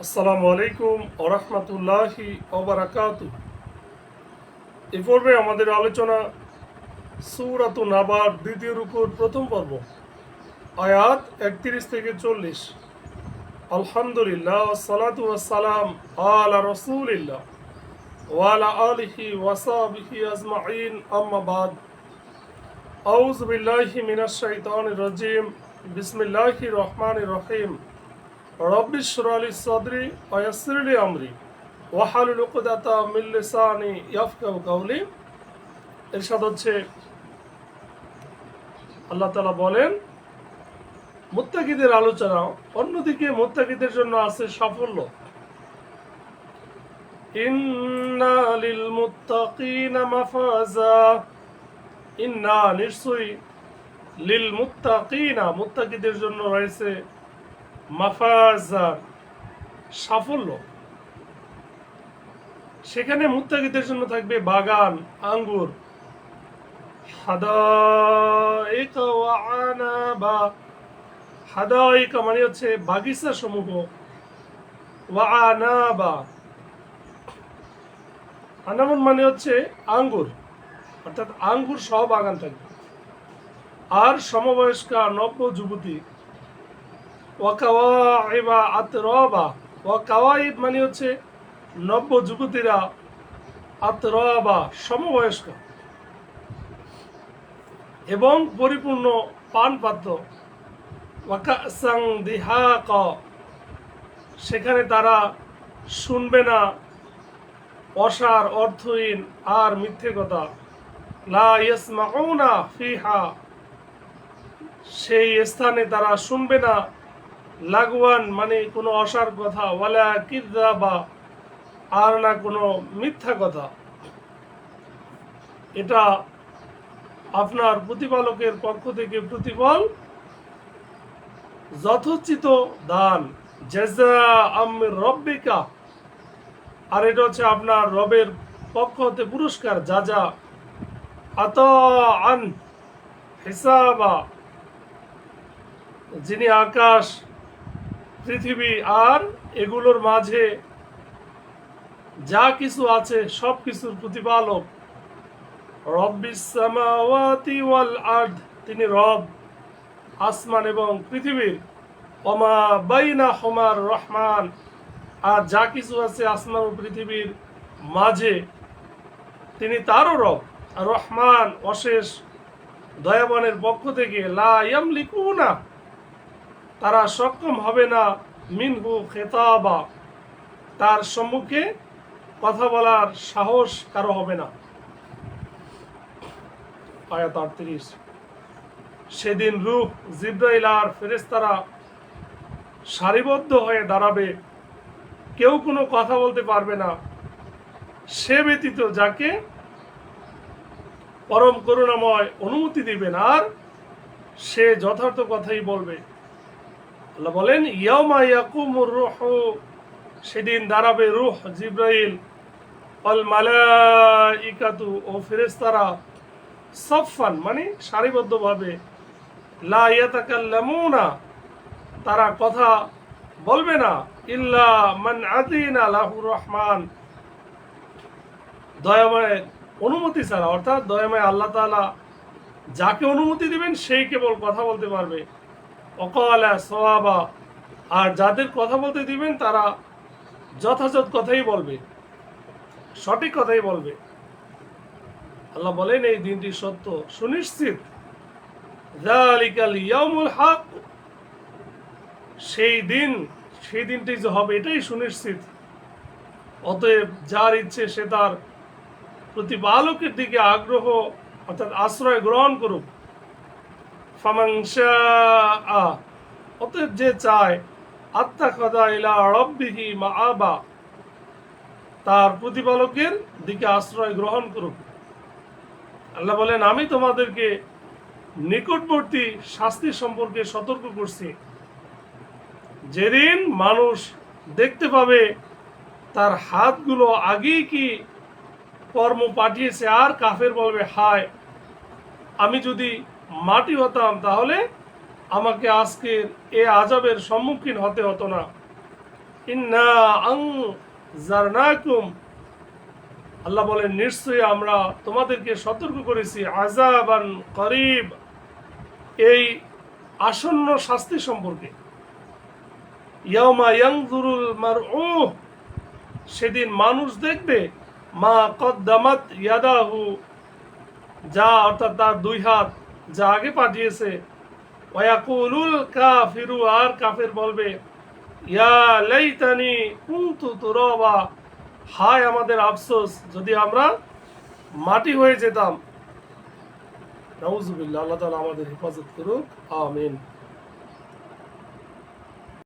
আসসালামু আলাইকুম ওরহমতুল্লাহি ওবারাকাতু। এ পর্বে আমাদের আলোচনা সূরাতুন নাবার দ্বিতীয় রুকুর প্রথম পর্ব, আয়াত 31 থেকে 40। আলহামদুলিল্লাহ সালাতু ওয়াসসালাম আলা রাসূলিল্লাহ ওয়া আলা আলিহি ওয়া সাহবিহি আজমাইন, আম্মা বাদ। আউযু বিল্লাহি মিনাশ শাইতানির রাজিম। বিসমিল্লাহির রহমানির রহিম। রব্বি ইশরাহ লি সাদরি ওয়া ইয়াসসির লি আমরি ওয়াহলুল উকদাতাম মিন লিসানি ইয়াফকাহু কাওলি। এরশাদ হচ্ছে, আল্লাহ তাআলা বলেন, মুত্তাকিদের আলোচনা। অন্যদিকে মুত্তাকিদের জন্য আছে সাফল্য। ইন্না লিল মুত্তাকিনা মাফাজা। ইন্না নিশ্চয়ই, লিল মুত্তাকিনা মুত্তাকিদের জন্য রয়েছে মাফাজা সাফল্য। সেখানে মুত্তাকিদের জন্য থাকবে বাগান, আঙ্গুর, হাদাইকা ওয়া আনাবা। হাদাইকা মানে হচ্ছে বাগিচা সমূহ, ওয়া আনাবা আনাবন মানে হচ্ছে আঙ্গুর, অর্থাৎ আঙ্গুর সহ বাগান থাকবে। আর সমবয়স্কা নব্য যুবতী, ওয়া কাওয়াইবা আতরাবা। ওয়া কাওয়াইব মানে হচ্ছে নব্য যুবতীরা, আতরাবা সমবয়স্কা, এবং পরিপূর্ণ পান পাত্র। ওয়াকাসাং দিহাকা, সেখানে তারা শুনবে না অসার, অর্থহীন আর মিথ্যে কথা। লা ইয়াসমাউনা ফিহা, সেই স্থানে তারা শুনবে না লাগওয়ান মানে কোনো অসার কথা, ওয়ালা কিযযাবা আর না কোনো মিথ্যা কথা। এটা আপনার প্রতিপালকের পক্ষ থেকে প্রতিফল, যথোচিত দান, জাযাআম মির রাব্বিকা। আর এটা হচ্ছে আপনার রবের পক্ষ হতে পুরস্কার, যা আতাআন হিসাবা, যিনি আকাশ, পৃথিবী আর এগুলোর মাঝে যা কিছু আছে সব কিছুর প্রতিপালক। রব্বিস সামাওয়াতি ওয়াল আরদ, তিনি রব আসমান এবং পৃথিবীর। ওমা বাইনাহুমার রহমান, আর যা কিছু আছে আসমান ও পৃথিবীর মাঝে তিনি তারও রব। আর রহমান অশেষ দয়াবানের পক্ষ থেকে। লা ইয়ামলিকুনা, তারা সক্ষম হবে না, মিনহু খেতাবা, তার সম্মুখে কথা বলার সাহস কারো হবে না। আয়াত 38। সেদিন রূহ, জিব্রাইল আর ফেরেশতারা সারিবদ্ধ হয়ে দাঁড়াবে, কেউ কোনো কথা বলতে পারবে না সে ব্যতীত যাকে পরম করুণাময় অনুমতি দিবেন, আর সে যথার্থ কথাই বলবে। আল্লাহ বলেন, ইয়াউমা ইয়াকুমুর রূহু, সেদিন দাঁড়াবে রূহ, জিব্রাইল, ওয়াল মালাইকাতু ও ফেরেশতারা, সাফফান মানে সারিবদ্ধভাবে। লা ইয়াতাকাল্লামুনা, তারা কথা বলবে না, ইল্লা মান আযিনা লাহু রহমান, দয়াময় অনুমতি ছাড়া। অর্থাৎ দয়াময় আল্লাহ তাআলা যাকে অনুমতি দিবেন সেই কেবল কথা বলতে পারবে। ওয়াকালা সাওয়াবা, আর যাদের কথা বলতে দিবেন তারা যথাযথ কথাই বলবে, সঠিক কথাই বলবে। আল্লাহ বলেন, এই দিনটি সত্য সুনিশ্চিত। যালিকাল ইয়াউমুল হক, সেই দিনটি যে হবে এটাই সুনিশ্চিত। অতএব যার ইচ্ছে সে তার প্রতিপালকের দিকে আগ্রহ অর্থাৎ আশ্রয় গ্রহণ করুক। ফামান শাআ, অতএব যে চায়, আত্তাখাযা ইলা রাব্বিহি মাআবা, তার প্রতিপালকের দিকে আশ্রয় গ্রহণ করুক। আল্লাহ বলেন, আমি তোমাদেরকে নিকটবর্তী শাস্তি সম্পর্কে সতর্ক করছি। যেদিন মানুষ দেখতে পাবে তার হাতগুলো আগেই কি কর্ম পাঠিয়েছে, আর কাফের বলবে, হায় আমি যদি মাটি হতাম তাহলে আমাকে আজকের এ আযাবের সম্মুখীন হতে হতো না। ইন্না আনজারনাকুম, আল্লাহ বলেন নিশ্চয়ই আমরা তোমাদেরকে সতর্ক করেছি আযাবান করিব, এই আসন্ন শাস্তি সম্পর্কে। ইয়াউমা ইয়ানজুরুল মারউ, সেদিন মানুষ দেখবে মা কদ্দামাত ইয়াদাহু, যা অর্থাৎ তার দুই হাত যা আগে পাঠিয়েছে। ওয়াকুলুল কাফিরু, আর কাফের বলবে ইয়া লাইতানি কুনতু তুরাবা, হায় আমাদের আফসোস যদি আমরা মাটি হয়ে যেতাম। নাউজুবিল্লাহ, আল্লাহ তাআলা আমাদের হেফাজত করুক, আমিন।